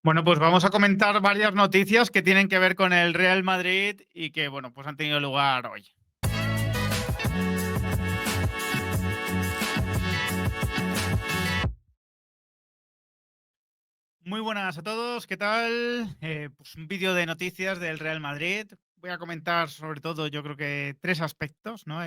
Bueno, pues vamos a comentar varias noticias que tienen que ver con el Real Madrid y que, bueno, pues han tenido lugar hoy. Muy buenas a todos, ¿qué tal? Pues un vídeo de noticias del Real Madrid. Voy a comentar sobre todo, yo creo que tres aspectos, ¿no?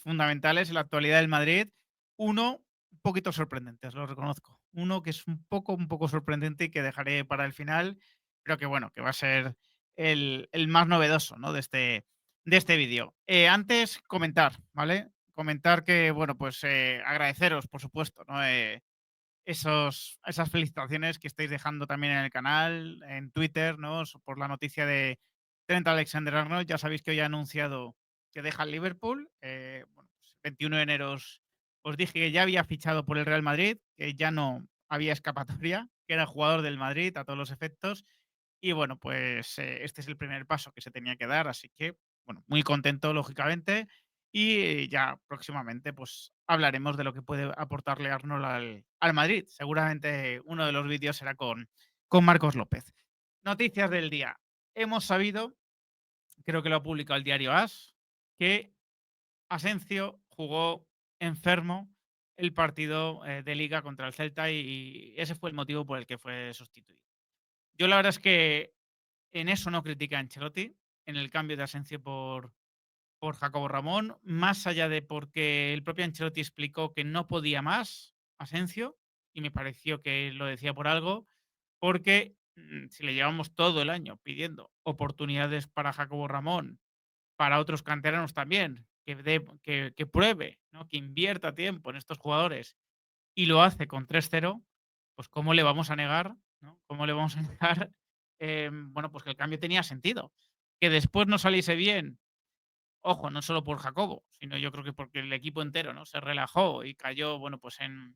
Fundamentales en la actualidad del Madrid. Uno, un poquito sorprendente, os lo reconozco. Uno que es un poco sorprendente y que dejaré para el final, pero que bueno, que va a ser el más novedoso, ¿no? De este vídeo. Antes, comentar, ¿vale? Comentar que, bueno, pues agradeceros, por supuesto, ¿no? Esas felicitaciones que estáis dejando también en el canal, en Twitter, ¿no? Por la noticia de Trent Alexander-Arnold. Ya sabéis que hoy ha anunciado que deja el Liverpool. Bueno, pues 21 de enero os dije que ya había fichado por el Real Madrid, que ya no había escapatoria, que era jugador del Madrid a todos los efectos. Y bueno, pues este es el primer paso que se tenía que dar, así que, bueno, muy contento, lógicamente. Y ya próximamente, pues hablaremos de lo que puede aportarle Arnold al Madrid. Seguramente uno de los vídeos será con Marcos López. Noticias del día. Hemos sabido, creo que lo ha publicado el diario AS, que Asensio jugó enfermo el partido de Liga contra el Celta y ese fue el motivo por el que fue sustituido. Yo la verdad es que en eso no critica a Ancelotti, en el cambio de Asensio por Jacobo Ramón, más allá de porque el propio Ancelotti explicó que no podía más Asensio, y me pareció que lo decía por algo, porque si le llevamos todo el año pidiendo oportunidades para Jacobo Ramón, para otros canteranos también, que pruebe, ¿no? Que invierta tiempo en estos jugadores y lo hace con 3-0, pues ¿cómo le vamos a negar, ¿no? ¿Cómo le vamos a negar, bueno, pues que el cambio tenía sentido? Que después no saliese bien. Ojo, no solo por Jacobo, sino yo creo que porque el equipo entero, ¿no? Se relajó y cayó, bueno, pues en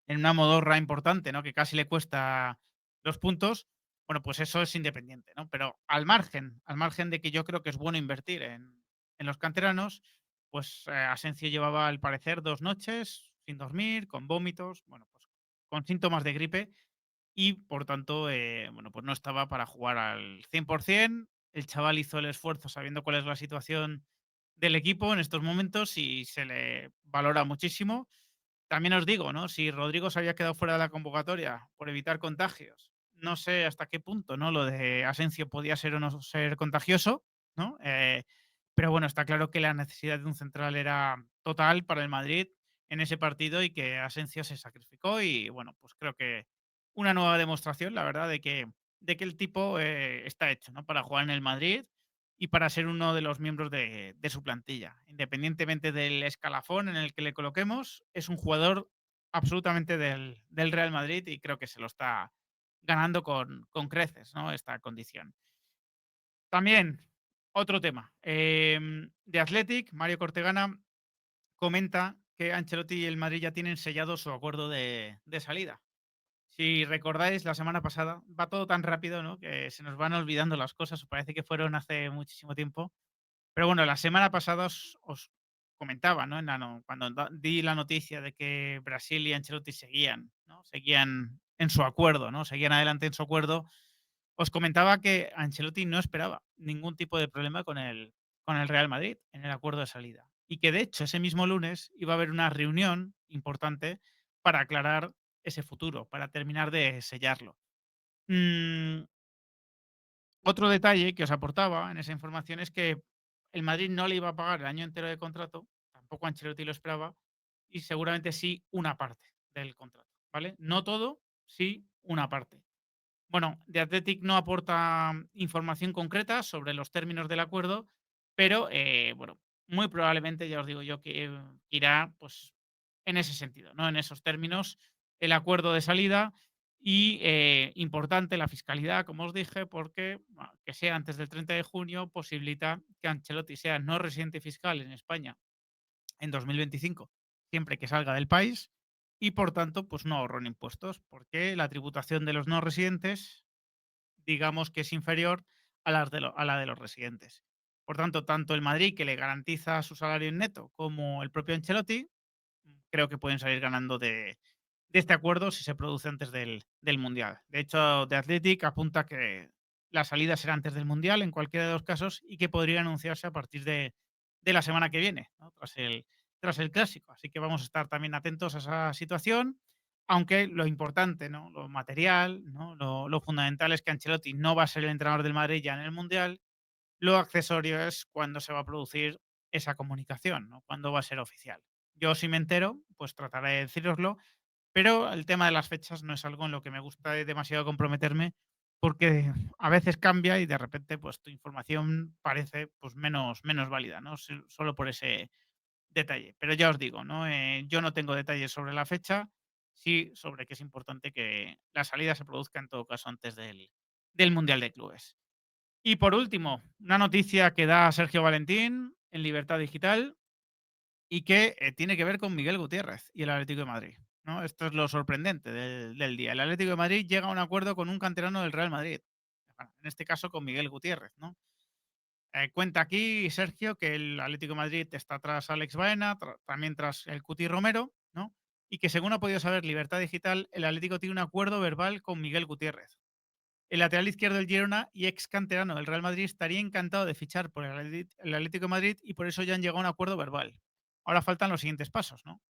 una modorra importante, ¿no? Que casi le cuesta los puntos. Bueno, pues eso es independiente, ¿no? Pero al margen de que yo creo que es bueno invertir en los canteranos, pues Asensio llevaba al parecer 2 noches sin dormir, con vómitos, bueno, pues con síntomas de gripe y por tanto, bueno, pues no estaba para jugar al 100%. El chaval hizo el esfuerzo sabiendo cuál es la situación del equipo en estos momentos y se le valora muchísimo. También os digo, ¿no? Si Rodrigo se había quedado fuera de la convocatoria por evitar contagios, no sé hasta qué punto, ¿no? Lo de Asensio podía ser o no ser contagioso, ¿no? Pero bueno, está claro que la necesidad de un central era total para el Madrid en ese partido y que Asensio se sacrificó y bueno, pues creo que una nueva demostración, la verdad, de que el tipo está hecho, ¿no? Para jugar en el Madrid y para ser uno de los miembros de su plantilla. Independientemente del escalafón en el que le coloquemos, es un jugador absolutamente del Real Madrid y creo que se lo está ganando con creces, ¿no? Esta condición. También, otro tema. De Athletic, Mario Cortegana comenta que Ancelotti y el Madrid ya tienen sellado su acuerdo de salida. Si recordáis, la semana pasada, va todo tan rápido, ¿no? Que se nos van olvidando las cosas, parece que fueron hace muchísimo tiempo. Pero bueno, la semana pasada os comentaba, ¿no? Cuando di la noticia de que Brasil y Ancelotti seguían, ¿no? Seguían en su acuerdo, ¿no? Seguían adelante en su acuerdo. Os comentaba que Ancelotti no esperaba ningún tipo de problema con el Real Madrid en el acuerdo de salida. Y que de hecho ese mismo lunes iba a haber una reunión importante para aclarar ese futuro, para terminar de sellarlo. Mm, Otro detalle que os aportaba en esa información es que el Madrid no le iba a pagar el año entero de contrato, tampoco Ancelotti lo esperaba, y seguramente sí una parte del contrato, ¿vale? No todo, sí una parte. Bueno, The Athletic no aporta información concreta sobre los términos del acuerdo, pero bueno, muy probablemente, ya os digo yo, que irá pues en ese sentido, ¿no? En esos términos, el acuerdo de salida y importante la fiscalidad, como os dije, porque que sea antes del 30 de junio posibilita que Ancelotti sea no residente fiscal en España en 2025, siempre que salga del país, y por tanto, pues no ahorro en impuestos, porque la tributación de los no residentes digamos que es inferior a la de los residentes. Por tanto, tanto el Madrid, que le garantiza su salario en neto, como el propio Ancelotti, creo que pueden salir ganando de este acuerdo si se produce antes del Mundial. De hecho, The Athletic apunta que la salida será antes del Mundial en cualquiera de los casos y que podría anunciarse a partir de la semana que viene, ¿no? Tras el clásico. Así que vamos a estar también atentos a esa situación, aunque lo importante, ¿no? Lo material, ¿no? Lo fundamental es que Ancelotti no va a ser el entrenador del Madrid ya en el Mundial. Lo accesorio es cuándo se va a producir esa comunicación, ¿no? Cuándo va a ser oficial. Yo, si me entero, pues trataré de decíroslo, pero el tema de las fechas no es algo en lo que me gusta demasiado comprometerme, porque a veces cambia y de repente, pues, tu información parece, pues, menos válida, ¿no? Solo por ese detalle. Pero ya os digo, ¿no? Yo no tengo detalles sobre la fecha, sí sobre que es importante que la salida se produzca, en todo caso, antes del Mundial de Clubes. Y por último, una noticia que da Sergio Valentín en Libertad Digital y que tiene que ver con Miguel Gutiérrez y el Atlético de Madrid, ¿no? Esto es lo sorprendente del día. El Atlético de Madrid llega a un acuerdo con un canterano del Real Madrid, bueno, en este caso con Miguel Gutiérrez, ¿no? Cuenta aquí Sergio que el Atlético de Madrid está tras Alex Baena, también tras el Cuti Romero, ¿no? Y que, según ha podido saber Libertad Digital, el Atlético tiene un acuerdo verbal con Miguel Gutiérrez. El lateral izquierdo del Girona y ex canterano del Real Madrid estaría encantado de fichar por el Atlético de Madrid y por eso ya han llegado a un acuerdo verbal. Ahora faltan los siguientes pasos, ¿no?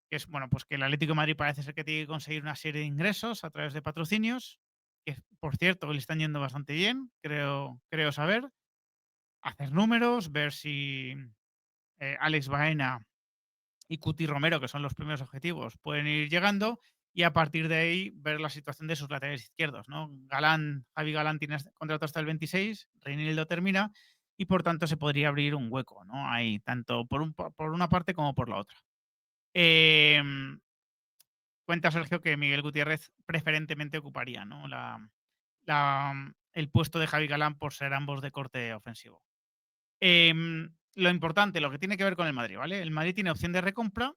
Que es, bueno, pues que el Atlético de Madrid parece ser que tiene que conseguir una serie de ingresos a través de patrocinios, que por cierto le están yendo bastante bien, creo saber. Hacer números, ver si Alex Baena y Cuti Romero, que son los primeros objetivos, pueden ir llegando y a partir de ahí ver la situación de sus laterales izquierdos, ¿no? Javi Galán tiene contrato hasta el 26, Reinildo termina y por tanto se podría abrir un hueco, ¿no? Ahí, tanto por una parte como por la otra. Em, Cuenta Sergio que Miguel Gutiérrez preferentemente ocuparía, ¿no? El puesto de Javi Galán por ser ambos de corte ofensivo. Lo importante, lo que tiene que ver con el Madrid, ¿vale? El Madrid tiene opción de recompra,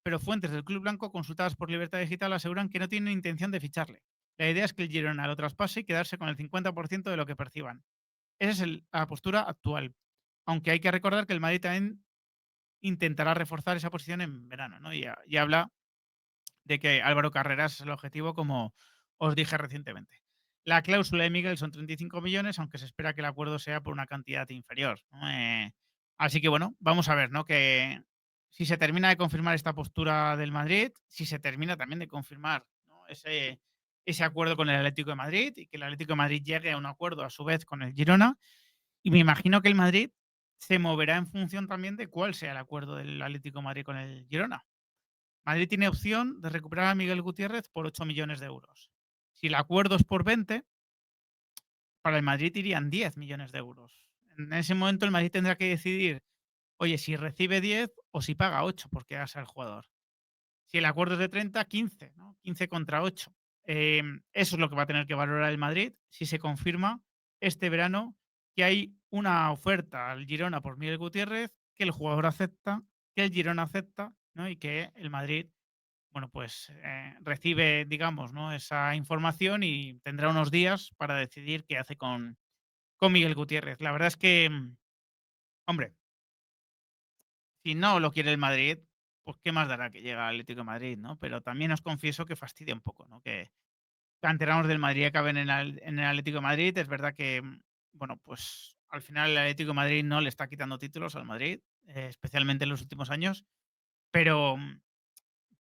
pero fuentes del club blanco consultadas por Libertad Digital aseguran que no tienen intención de ficharle. La idea es que el Girona lo traspase y quedarse con el 50% de lo que perciban. Esa es la postura actual. Aunque hay que recordar que el Madrid también intentará reforzar esa posición en verano, ¿no? Y habla de que Álvaro Carreras es el objetivo, como os dije recientemente. La cláusula de Miguel son 35 millones, aunque se espera que el acuerdo sea por una cantidad inferior, ¿no? Así que bueno, vamos a ver, ¿no? Que si se termina de confirmar esta postura del Madrid, si se termina también de confirmar, ¿no? ese acuerdo con el Atlético de Madrid y que el Atlético de Madrid llegue a un acuerdo a su vez con el Girona. Y me imagino que el Madrid se moverá en función también de cuál sea el acuerdo del Atlético de Madrid con el Girona. Madrid tiene opción de recuperar a Miguel Gutiérrez por 8 millones de euros. Si el acuerdo es por 20, para el Madrid irían 10 millones de euros. En ese momento el Madrid tendrá que decidir, oye, si recibe 10 o si paga 8 por quedarse al jugador. Si el acuerdo es de 30, 15, ¿no? 15 contra 8. Eso es lo que va a tener que valorar el Madrid si se confirma este verano que hay una oferta al Girona por Miguel Gutiérrez, que el jugador acepta, que el Girona acepta, ¿no? Y que el Madrid, bueno, pues recibe, digamos, ¿no? Esa información y tendrá unos días para decidir qué hace con Miguel Gutiérrez. La verdad es que, hombre, si no lo quiere el Madrid, pues qué más dará que llega al Atlético de Madrid, ¿no? Pero también os confieso que fastidia un poco, ¿no? Que canteranos del Madrid acaben en el Atlético de Madrid. Es verdad que, bueno, pues al final el Atlético de Madrid no le está quitando títulos al Madrid, especialmente en los últimos años, pero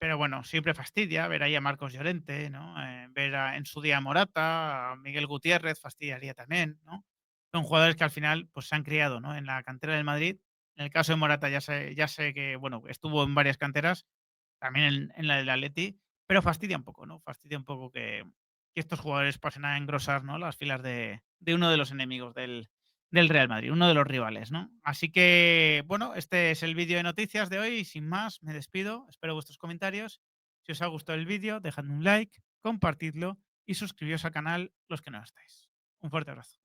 Pero bueno, siempre fastidia ver ahí a Marcos Llorente, ¿no? Ver en su día a Morata, a Miguel Gutiérrez, fastidiaría también, ¿no? Son jugadores que al final pues, se han criado, ¿no? En la cantera del Madrid. En el caso de Morata ya sé que, bueno, estuvo en varias canteras, también en la del Atleti, pero fastidia un poco, ¿no? Fastidia un poco que estos jugadores pasen a engrosar, ¿no? Las filas de uno de los enemigos del Real Madrid, uno de los rivales, ¿no? Así que, bueno, este es el vídeo de noticias de hoy y sin más, me despido. Espero vuestros comentarios. Si os ha gustado el vídeo, dejadme un like, compartidlo y suscribiros al canal los que no estáis. Un fuerte abrazo.